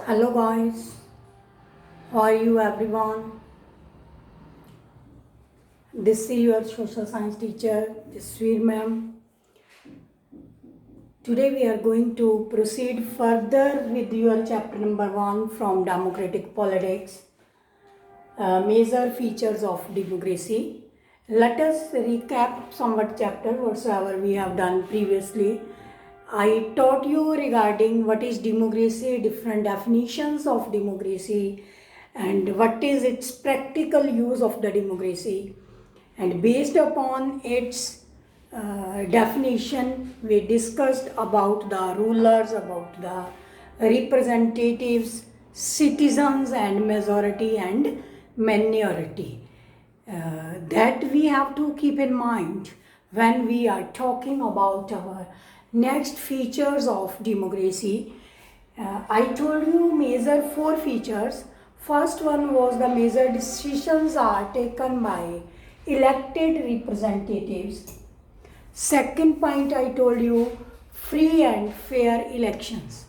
Hello guys, how are you everyone? This is your social science teacher, Sweer ma'am. Today we are going to proceed further with your chapter number 1 from Democratic Politics, Major Features of Democracy. Let us recap somewhat chapter whatsoever we have done previously. I taught you regarding what is democracy, different definitions of democracy, and what is its practical use of the democracy. And based upon its definition, we discussed about the rulers, about the representatives, citizens, and majority and minority. That we have to keep in mind when we are talking about our next features of democracy. I told you major 4 features. First one was the major decisions are taken by elected representatives. Second point I told you, free and fair elections.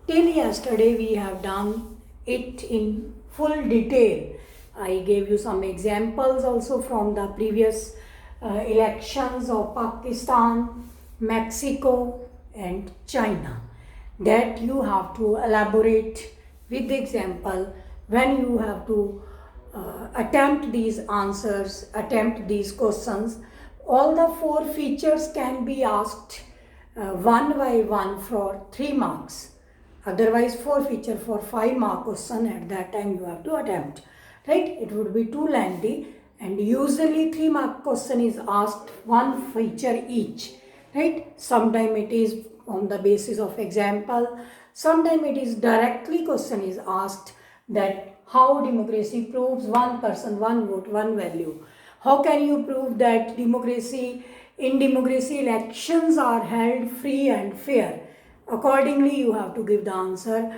Till yesterday we have done it in full detail. I gave you some examples also from the previous elections of Pakistan, Mexico and China, that you have to elaborate with the example when you have to attempt these answers, attempt these questions. All the 4 features can be asked one by one for 3 marks. Otherwise 4 feature for 5 mark question, at that time you have to attempt. Right? It would be too lengthy, and usually 3 mark question is asked 1 feature each. Right? Sometimes it is on the basis of example. Sometimes it is directly question is asked that how democracy proves one person, one vote, one value. How can you prove that in democracy elections are held free and fair? Accordingly, you have to give the answer.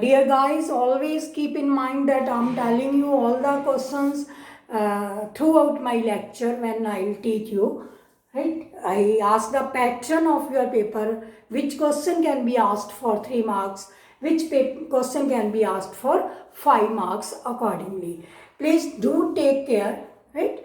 Dear guys, always keep in mind that I'm telling you all the questions throughout my lecture when I'll teach you. Right? I ask the pattern of your paper, which question can be asked for 3 marks, which question can be asked for 5 marks accordingly. Please do take care, right?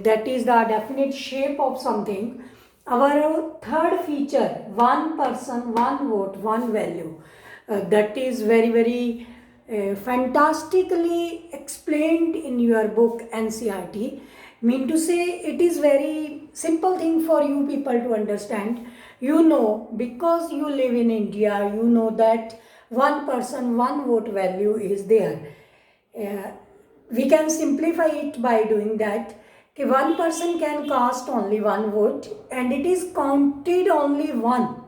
That is the definite shape of something. Our third feature, one person, one vote, one value. That is very fantastically explained in your book NCERT. Mean to say, it is very simple thing for you people to understand. You know, because you live in India, you know that one person, one vote value is there. We can simplify it by doing that. One person can cast only one vote and it is counted only one.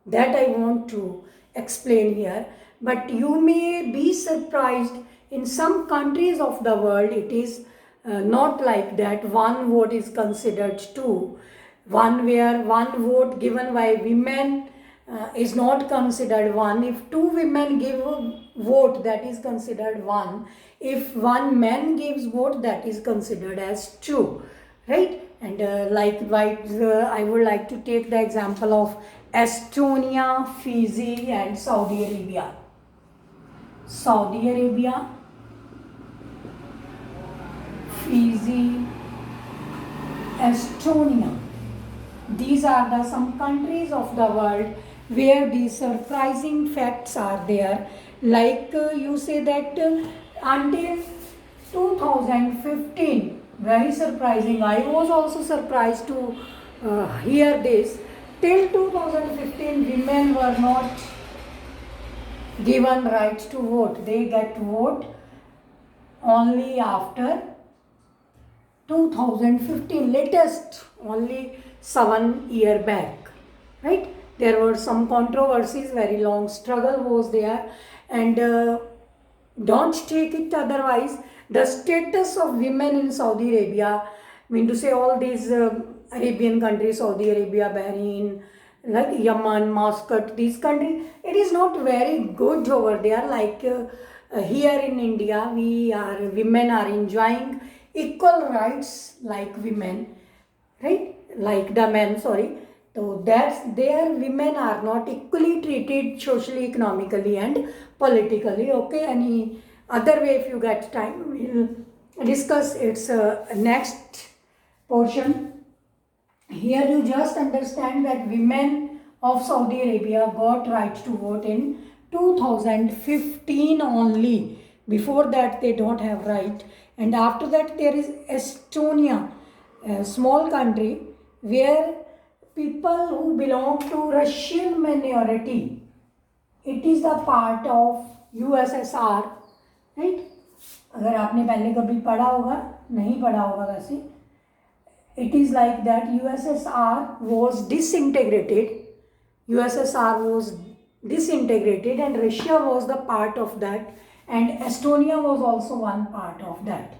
That I want to explain here. But you may be surprised, in some countries of the world it is not like that. One vote is considered 2. One where one vote given by women is not considered 1. If 2 women give a vote, that is considered 1. If 1 man gives vote, that is considered as 2. Right? And likewise, I would like to take the example of Estonia, Fiji and Saudi Arabia. Saudi Arabia, Fiji, Estonia. These are the some countries of the world where these surprising facts are there. Like you say that until 2015, very surprising. I was also surprised to hear this. Till 2015, women were not given right to vote. They get to vote only after 2015, latest, only 7 years back. Right? There were some controversies, very long struggle was there, and don't take it otherwise. The status of women in Saudi Arabia, mean to say all these Arabian countries, Saudi Arabia, Bahrain, like Yemen, Muscat, these countries, it is not very good over there. Like here in India, women are enjoying equal rights like women, right? Like the men, sorry. So that's there women are not equally treated socially, economically and politically. Okay, any other way if you get time we'll discuss its next portion. Here you just understand that women of Saudi Arabia got right to vote in 2015 only. Before that they don't have right. And after that there is Estonia, a small country where people who belong to Russian minority, it is the part of USSR, right? अगर आपने पहले कभी पढ़ा होगा, नहीं पढ़ा होगा वैसे, it is like that USSR was disintegrated. USSR was disintegrated and Russia was the part of that, and Estonia was also one part of that.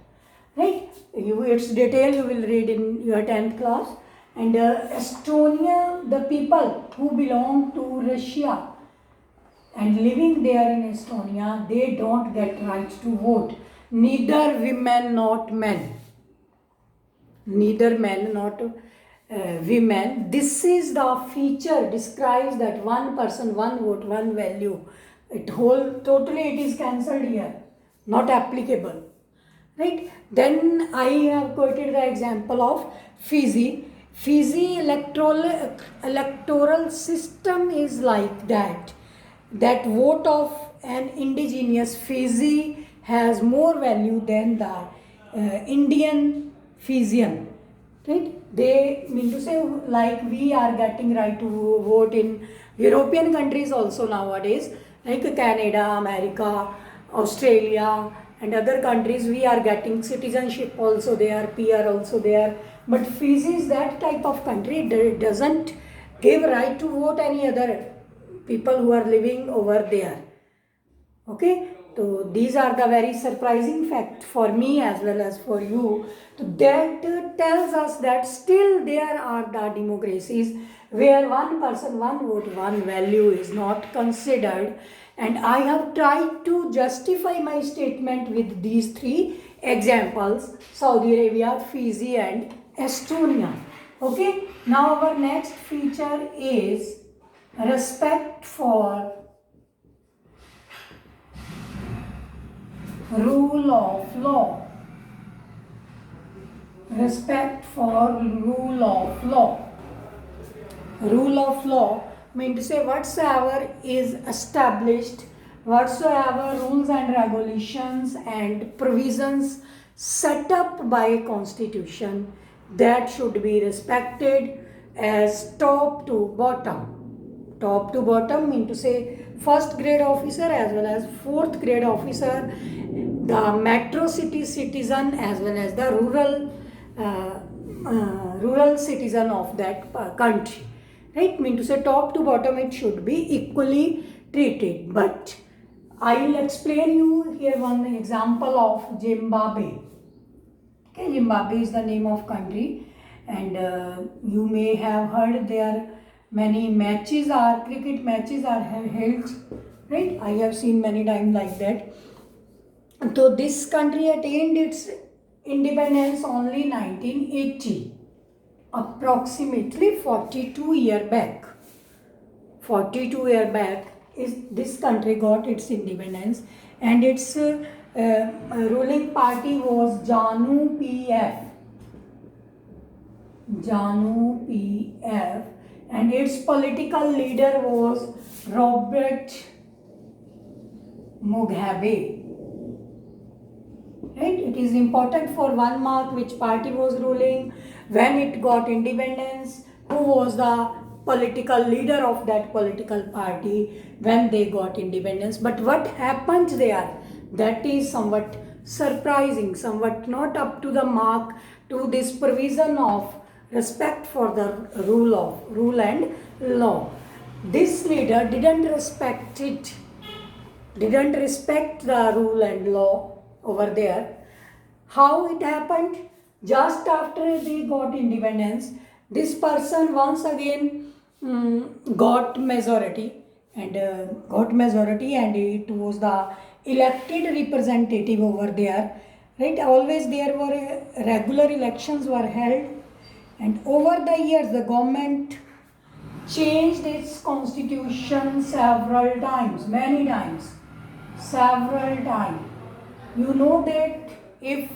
Right? Its detail you will read in your 10th class. And Estonia, the people who belong to Russia and living there in Estonia, they don't get right to vote. Neither women not men. Neither men not women. This is the feature describes that one person, one vote, one value. Totally it is cancelled here, not applicable. Right? Then I have quoted the example of Fiji. Fiji electoral system is like that. That vote of an indigenous Fiji has more value than the Indian Fijian. Right? They mean to say like we are getting right to vote in European countries also nowadays, like Canada, America, Australia and other countries. We are getting citizenship also there, PR also there. But Fiji is that type of country. It doesn't give right to vote any other people who are living over there. Okay, so these are the very surprising fact for me as well as for you. So that tells us that still there are the democracies where one person, one vote, one value is not considered. And I have tried to justify my statement with these three examples: Saudi Arabia, Fiji and Estonia. Okay, now our next feature is respect for rule of law. Respect for rule of law. Rule of law means to say whatsoever is established, whatsoever rules and regulations and provisions set up by a constitution, that should be respected as top to bottom. Top to bottom mean to say first grade officer as well as fourth grade officer, the metro city citizen as well as the rural citizen of that country. Right? Mean to say top to bottom it should be equally treated. But I will explain you here one example of Zimbabwe. Okay, Zimbabwe is the name of country, and you may have heard there many matches are cricket matches are held, right? I have seen many times like that. So this country attained its independence only 1980, approximately 42 years back. 42 years back is this country got its independence, and its ruling party was JANU PF. JANU PF, and its political leader was Robert Mugabe. Right? It is important for 1 mark which party was ruling, when it got independence, who was the political leader of that political party when they got independence. But what happened there, that is somewhat surprising, somewhat not up to the mark to this provision of respect for the rule and law. This leader didn't respect it, didn't respect the rule and law over there. How it happened? Just after they got independence, this person once again got majority, and it was the elected representative over there. Right? Always there were regular elections were held. And over the years, the government changed its constitution several times, many times, several times. You know that if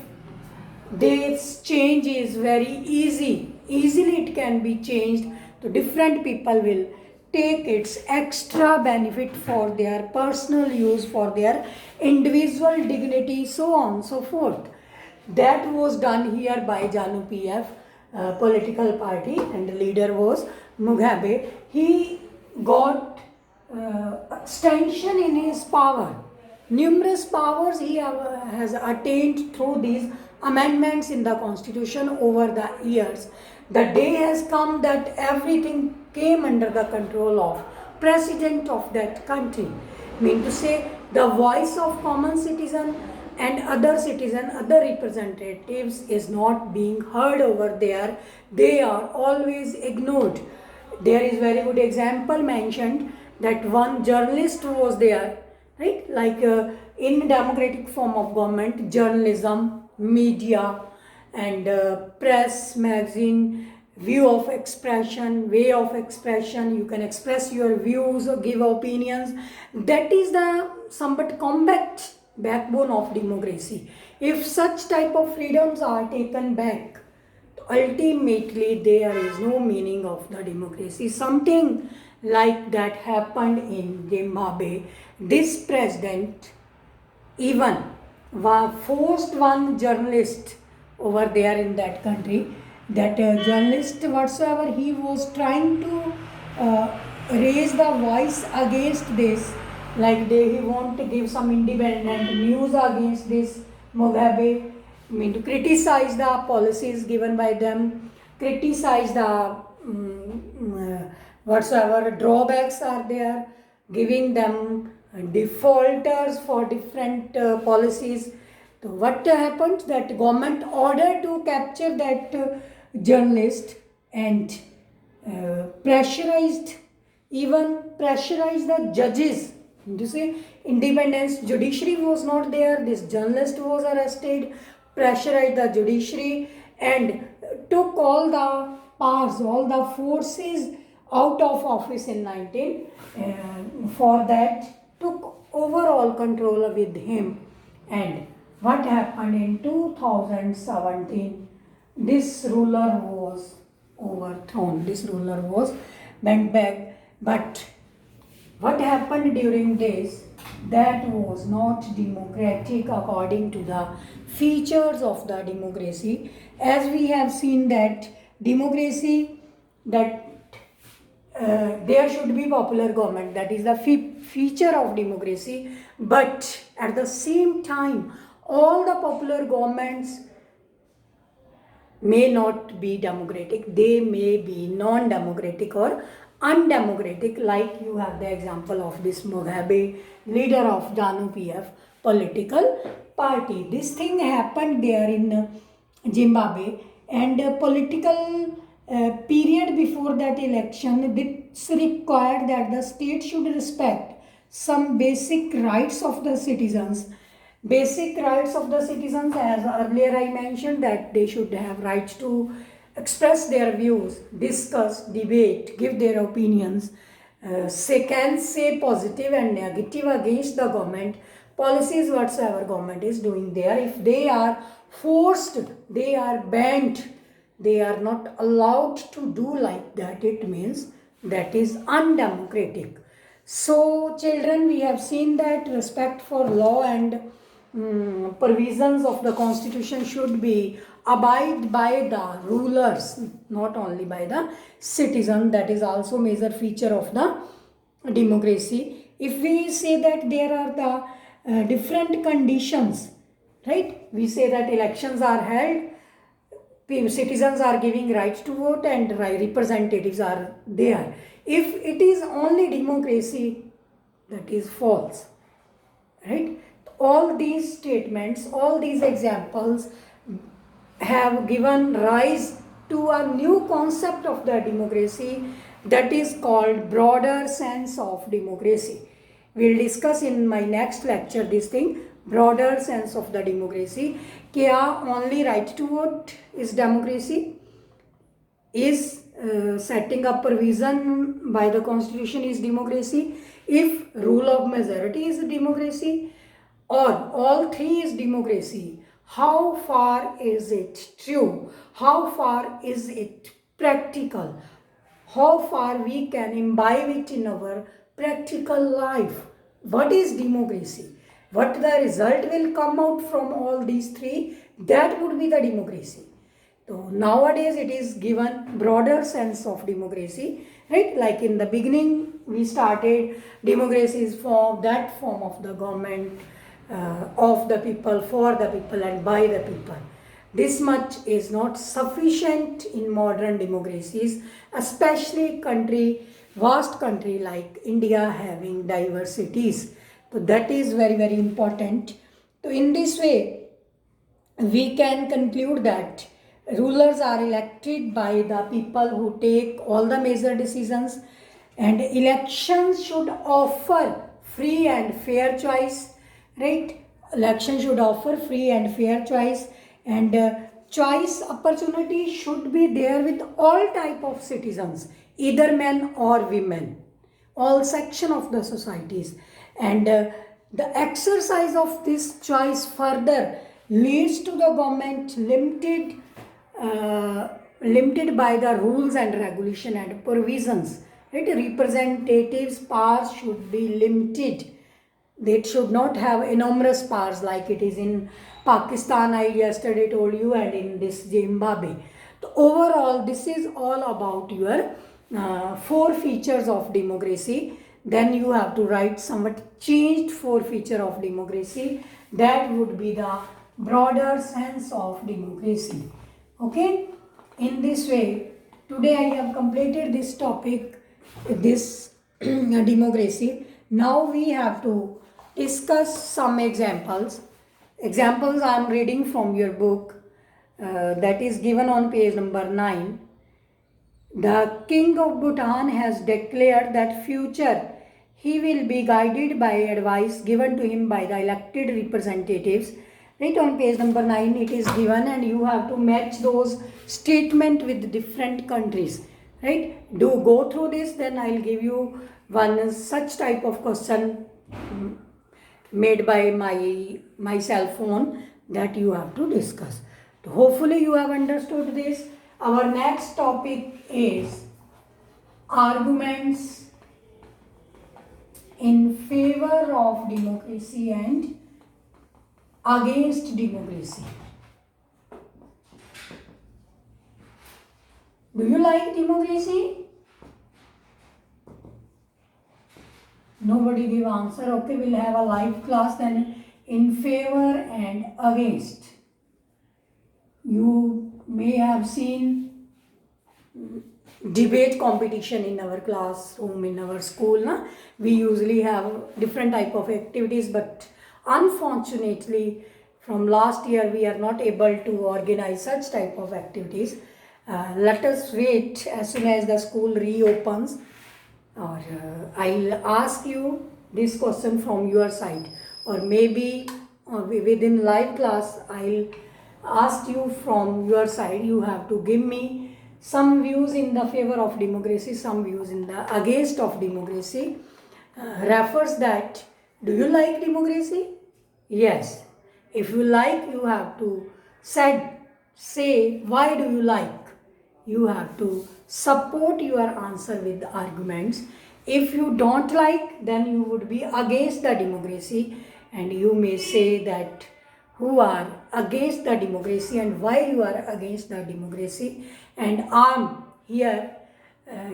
this change is very easily it can be changed, so different people will take its extra benefit for their personal use, for their individual dignity, so on so forth. That was done here by JANU PF political party, and the leader was Mugabe. He got extension in his power. Numerous powers he has attained through these amendments in the constitution over the years. The day has come that everything came under the control of president of that country. Mean to say, the voice of common citizen and other citizen, other representatives is not being heard over there. They are always ignored. There is very good example mentioned that one journalist was there, right? Like in democratic form of government, journalism, media, and press, magazine, view of expression, way of expression, you can express your views or give opinions. That is the somewhat compact backbone of democracy. If such type of freedoms are taken back, ultimately there is no meaning of the democracy. Something like that happened in Zimbabwe. This president even forced one journalist over there in that country, that journalist whatsoever he was trying to raise the voice against this, like he want to give some independent news against this Mugabe, mean to criticize the policies given by them, criticize the whatsoever drawbacks are there, giving them defaulters for different policies. So what happened, that government ordered to capture that journalist and pressurized the judges. You see, independence judiciary was not there. This journalist was arrested, pressurized the judiciary, and took all the powers, all the forces out of office in 19. For that, took overall control with him. And what happened in 2017? This ruler was overthrown. This ruler was bent back. But what happened during this? That was not democratic according to the features of the democracy. As we have seen that democracy, that there should be popular government, that is the feature of democracy, but at the same time all the popular governments may not be democratic, they may be non-democratic or undemocratic, like you have the example of this Mugabe, leader of JANU PF political party. This thing happened there in Zimbabwe, and political period before that election, this required that the state should respect some basic rights of the citizens. Basic rights of the citizens, as earlier I mentioned, that they should have rights to express their views, discuss, debate, give their opinions, can say positive and negative against the government, policies whatsoever government is doing there. If they are forced, they are banned, they are not allowed to do like that, it means that is undemocratic. So children, we have seen that respect for law and provisions of the constitution should be abide by the rulers, not only by the citizen. That is also major feature of the democracy. If we say that there are the different conditions, right, we say that elections are held, citizens are giving rights to vote, and representatives are there. If it is only democracy, that is false, right? All these statements, all these examples have given rise to a new concept of the democracy, that is called broader sense of democracy. We'll discuss in my next lecture this thing, broader sense of the democracy. Kya only right to vote is democracy? Is setting up provision by the constitution is democracy, if rule of majority is democracy, or all three is democracy, how far is it true? How far is it practical? How far we can imbibe it in our practical life? What is democracy? What the result will come out from all these three, that would be the democracy. So nowadays it is given broader sense of democracy, right? Like in the beginning we started democracy is form of the government, of the people, for the people and by the people. This much is not sufficient in modern democracies, especially vast country like India having diversities. So that is very, very important. So in this way, we can conclude that rulers are elected by the people who take all the major decisions, and elections should offer free and fair choice, right? Election should offer free and fair choice, and choice opportunity should be there with all type of citizens, either men or women, all section of the societies. And the exercise of this choice further leads to the government limited by the rules and regulation and provisions, right? Representatives powers should be limited. They should not have enormous powers like it is in Pakistan, I yesterday told you, and in this Zimbabwe. So overall, this is all about your 4 features of democracy. Then you have to write somewhat changed 4 feature of democracy. That would be the broader sense of democracy. Okay? In this way, today I have completed this topic, this democracy. Now we have to discuss some examples. Examples I am reading from your book, that is given on page number 9. The King of Bhutan has declared that future he will be guided by advice given to him by the elected representatives. Right on page number 9 it is given, and you have to match those statement with different countries. Right? Do go through this, then I will give you one such type of question made by my cell phone that you have to discuss. So hopefully you have understood this. Our next topic is arguments in favor of democracy and against democracy. Do you like democracy? Nobody give answer. Okay, we'll have a live class then. In favor and against. You may have seen debate competition in our classroom, in our school. Na? We usually have different type of activities, but unfortunately from last year we are not able to organize such type of activities. Let us wait as soon as the school reopens, or I'll ask you this question from your side, or maybe within live class I'll ask you from your side. You have to give me some views in the favor of democracy, some views in the against of democracy. Refers that, do you like democracy? Yes. If you like, you have to say why do you like. You have to support your answer with arguments. If you don't like, then you would be against the democracy, and you may say that who are against the democracy and why you are against the democracy. And I'm here,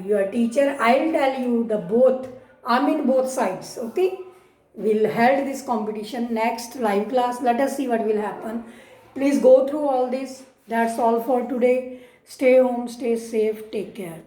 your teacher. I'll tell you the both. I'm in both sides. Okay. We'll hold this competition next live class. Let us see what will happen. Please go through all this. That's all for today. Stay home, stay safe, take care.